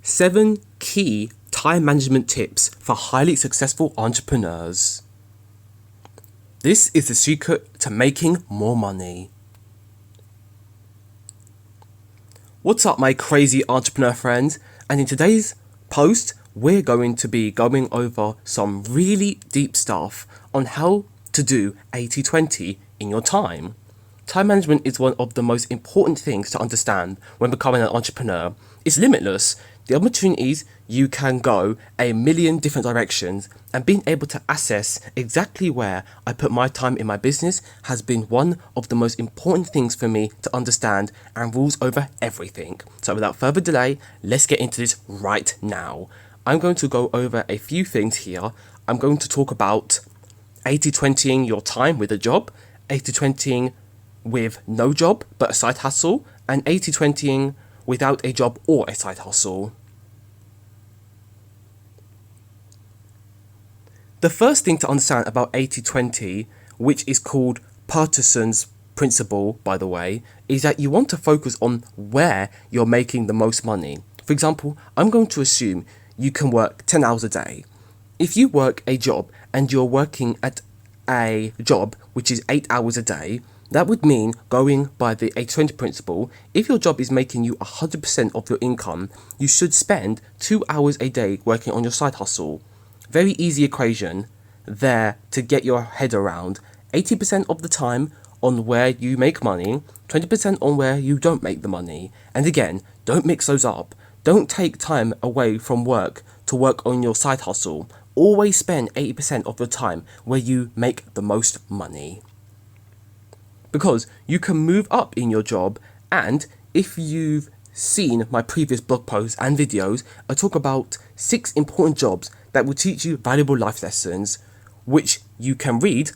7 key time management tips for highly successful entrepreneurs. This is the secret to making more money. What's up, my crazy entrepreneur friends? And in today's post, we're going to be going over some really deep stuff on how to do 80-20 in your time. Time management is one of the most important things to understand when becoming an entrepreneur. It's limitless. The opportunities you can go a million different directions, and being able to assess exactly where I put my time in my business has been one of the most important things for me to understand and rules over everything. So without further delay, let's get into this right now. I'm going to go over a few things here. I'm going to talk about 80-20ing your time with a job, 80-20ing with no job but a side hustle, and 80-20ing without a job or a side hustle. The first thing to understand about 80-20, which is called Peterson's principle, by the way, is that you want to focus on where you're making the most money. For example, I'm going to assume you can work 10 hours a day. If you work a job and you're working at a job which is 8 hours a day, that would mean, going by the 80-20 principle, if your job is making you 100% of your income, you should spend 2 hours a day working on your side hustle. Very easy equation there to get your head around. 80% of the time on where you make money, 20% on where you don't make the money. And again, don't mix those up. Don't take time away from work to work on your side hustle. Always spend 80% of your time where you make the most money. Because you can move up in your job, and if you've seen my previous blog posts and videos, I talk about 6 important jobs that will teach you valuable life lessons, which you can read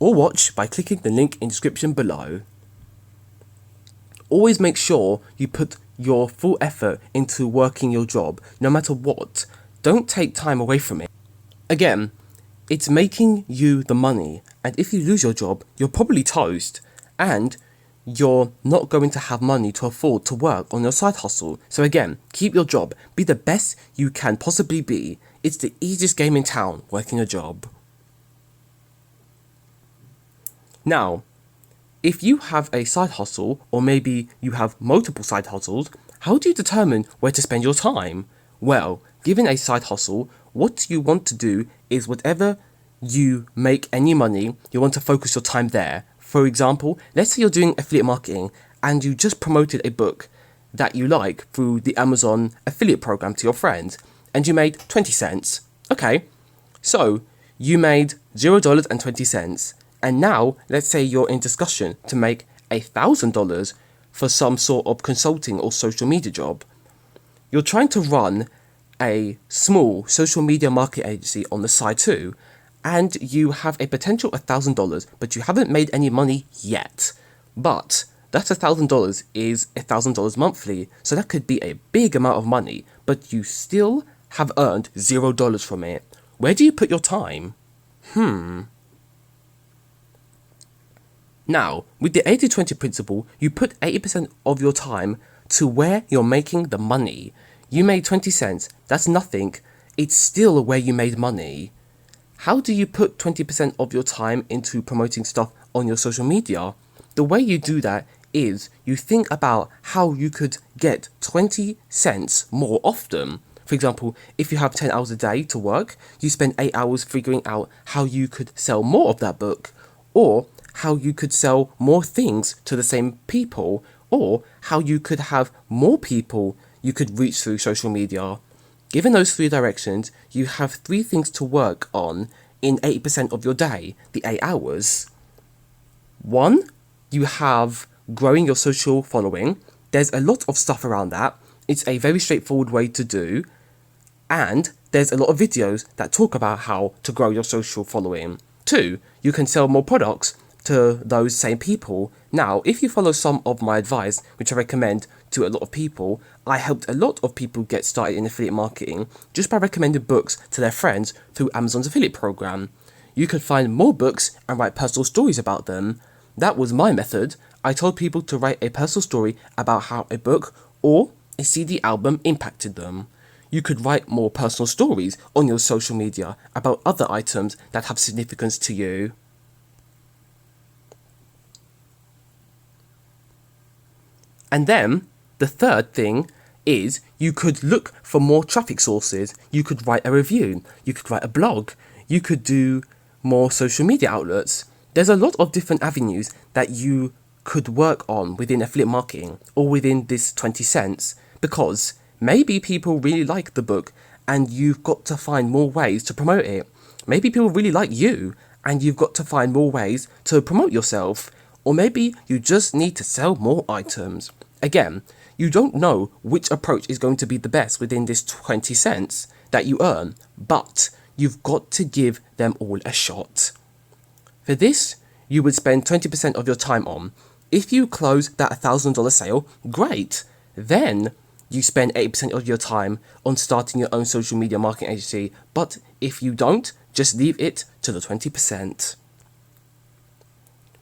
or watch by clicking the link in the description below. Always make sure you put your full effort into working your job, no matter what. Don't take time away from it. Again, it's making you the money, and if you lose your job, you're probably toast, and you're not going to have money to afford to work on your side hustle. So again, keep your job, be the best you can possibly be. It's the easiest game in town, working a job. Now, if you have a side hustle, or maybe you have multiple side hustles, how do you determine where to spend your time? Well, given a side hustle, what you want to do is whatever you make any money, you want to focus your time there. For example, let's say you're doing affiliate marketing and you just promoted a book that you like through the Amazon affiliate program to your friends, and you made 20 cents. Okay, so you made $0.20, and now let's say you're in discussion to make $1,000 for some sort of consulting or social media job. You're trying to run a small social media marketing agency on the side too, and you have a potential $1,000, but you haven't made any money yet. But that $1,000 is $1,000 monthly, so that could be a big amount of money, but you still have earned $0 from it. Where do you put your time? Now, with the 80-20 principle, you put 80% of your time to where you're making the money. You made 20 cents, that's nothing. It's still where you made money. How do you put 20% of your time into promoting stuff on your social media? The way you do that is you think about how you could get 20 cents more often. For example, if you have 10 hours a day to work, you spend 8 hours figuring out how you could sell more of that book, or how you could sell more things to the same people, or how you could have more people you could reach through social media. Given those 3 directions, you have 3 things to work on in 80% of your day, the 8 hours. 1, you have growing your social following. There's a lot of stuff around that. It's a very straightforward way to do, and there's a lot of videos that talk about how to grow your social following. 2, you can sell more products to those same people. Now, if you follow some of my advice, which I recommend to a lot of people, I helped a lot of people get started in affiliate marketing just by recommending books to their friends through Amazon's affiliate program. You can find more books and write personal stories about them. That was my method. I told people to write a personal story about how a book or a CD album impacted them. You could write more personal stories on your social media about other items that have significance to you. And then, the third thing is you could look for more traffic sources. You could write a review. You could write a blog. You could do more social media outlets. There's a lot of different avenues that you could work on within affiliate marketing or within this 20 cents, because maybe people really like the book and you've got to find more ways to promote it. Maybe people really like you and you've got to find more ways to promote yourself. Or maybe you just need to sell more items. Again, you don't know which approach is going to be the best within this 20 cents that you earn, but you've got to give them all a shot. For this, you would spend 20% of your time on. If you close that $1,000 sale, great. Then you spend 80% of your time on starting your own social media marketing agency. But if you don't, just leave it to the 20%.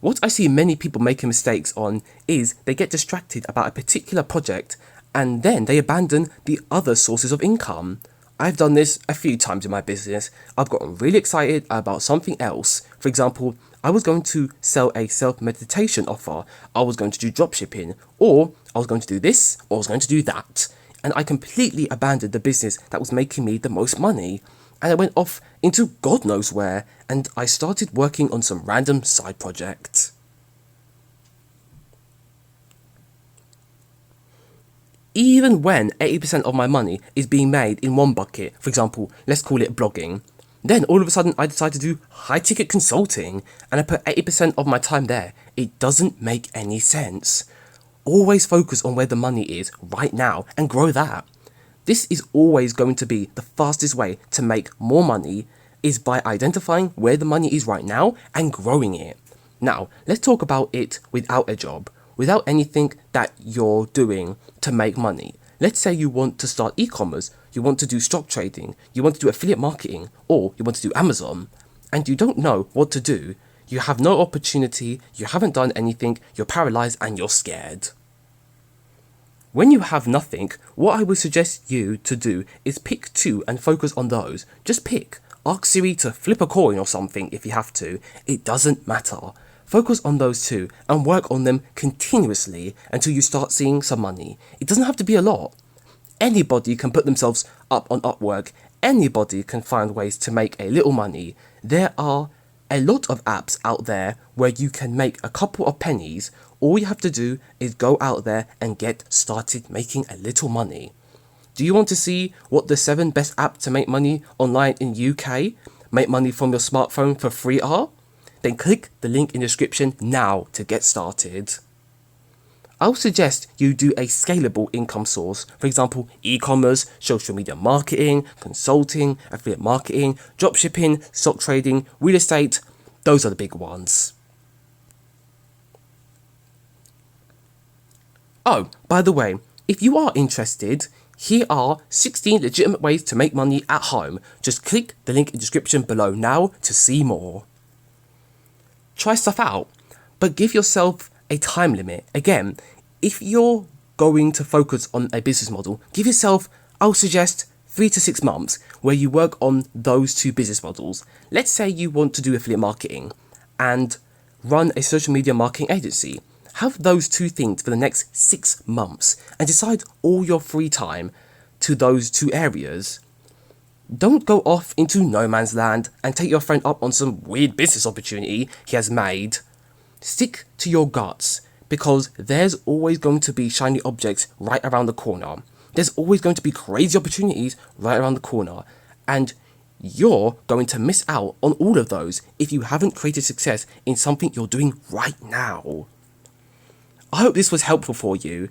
What I see many people making mistakes on is they get distracted about a particular project and then they abandon the other sources of income. I've done this a few times in my business. I've gotten really excited about something else. For example, I was going to sell a self-meditation offer. I was going to do dropshipping, or I was going to do this, or I was going to do that. And I completely abandoned the business that was making me the most money. And I went off into God knows where, and I started working on some random side project. Even when 80% of my money is being made in one bucket, for example, let's call it blogging, then all of a sudden I decide to do high-ticket consulting and I put 80% of my time there. It doesn't make any sense. Always focus on where the money is right now and grow that. This is always going to be the fastest way to make more money, is by identifying where the money is right now and growing it. Now, let's talk about it without a job, without anything that you're doing to make money. Let's say you want to start e-commerce, you want to do stock trading, you want to do affiliate marketing, or you want to do Amazon, and you don't know what to do. You have no opportunity, you haven't done anything, you're paralyzed and you're scared. When you have nothing, what I would suggest you to do is pick two and focus on those. Just pick. Ask Siri to flip a coin or something if you have to. It doesn't matter. Focus on those two and work on them continuously until you start seeing some money. It doesn't have to be a lot. Anybody can put themselves up on Upwork. Anybody can find ways to make a little money. There are a lot of apps out there where you can make a couple of pennies. All you have to do is go out there and get started making a little money. Do you want to see what the 7 best apps to make money online in UK, make money from your smartphone for free are? Then click the link in the description now to get started. I would suggest you do a scalable income source. For example, e-commerce, social media marketing, consulting, affiliate marketing, dropshipping, stock trading, real estate. Those are the big ones. Oh, by the way, if you are interested, here are 16 legitimate ways to make money at home. Just click the link in the description below now to see more. Try stuff out, but give yourself a time limit. Again, if you're going to focus on a business model, give yourself, I would suggest, 3 to 6 months where you work on those 2 business models. Let's say you want to do affiliate marketing and run a social media marketing agency. Have those 2 things for the next 6 months and decide all your free time to those 2 areas. Don't go off into no man's land and take your friend up on some weird business opportunity he has made. Stick to your guts, because there's always going to be shiny objects right around the corner. There's always going to be crazy opportunities right around the corner, and you're going to miss out on all of those if you haven't created success in something you're doing right now. I hope this was helpful for you.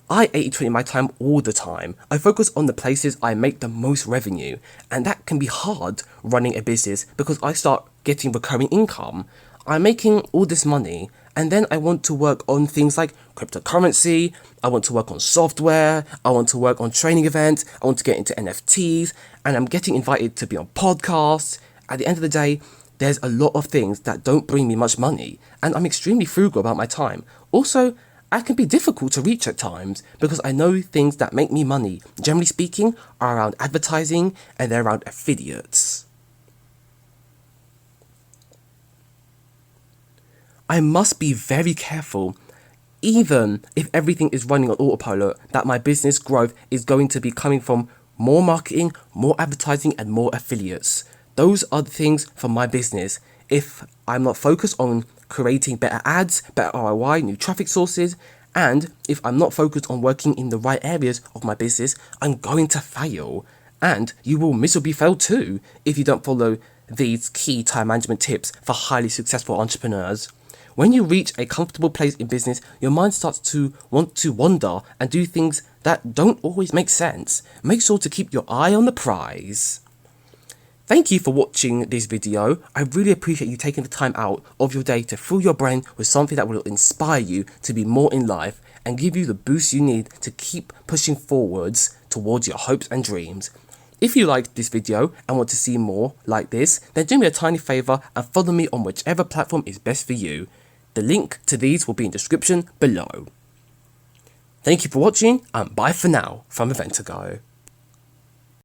I 80/20 my time all the time. I focus on the places I make the most revenue, and that can be hard running a business because I start getting recurring income. I'm making all this money, and then I want to work on things like cryptocurrency, I want to work on software, I want to work on training events, I want to get into NFTs, and I'm getting invited to be on podcasts. At the end of the day, there's a lot of things that don't bring me much money, and I'm extremely frugal about my time. Also, I can be difficult to reach at times because I know things that make me money, generally speaking, are around advertising and they're around affiliates. I must be very careful, even if everything is running on autopilot, that my business growth is going to be coming from more marketing, more advertising, and more affiliates. Those are the things for my business. If I'm not focused on creating better ads, better ROI, new traffic sources, and if I'm not focused on working in the right areas of my business, I'm going to fail. And you will miserably fail too if you don't follow these key time management tips for highly successful entrepreneurs. When you reach a comfortable place in business, your mind starts to want to wander and do things that don't always make sense. Make sure to keep your eye on the prize. Thank you for watching this video. I really appreciate you taking the time out of your day to fill your brain with something that will inspire you to be more in life and give you the boost you need to keep pushing forwards towards your hopes and dreams. If you liked this video and want to see more like this, then do me a tiny favour and follow me on whichever platform is best for you. The link to these will be in the description below. Thank you for watching and bye for now from Eventago.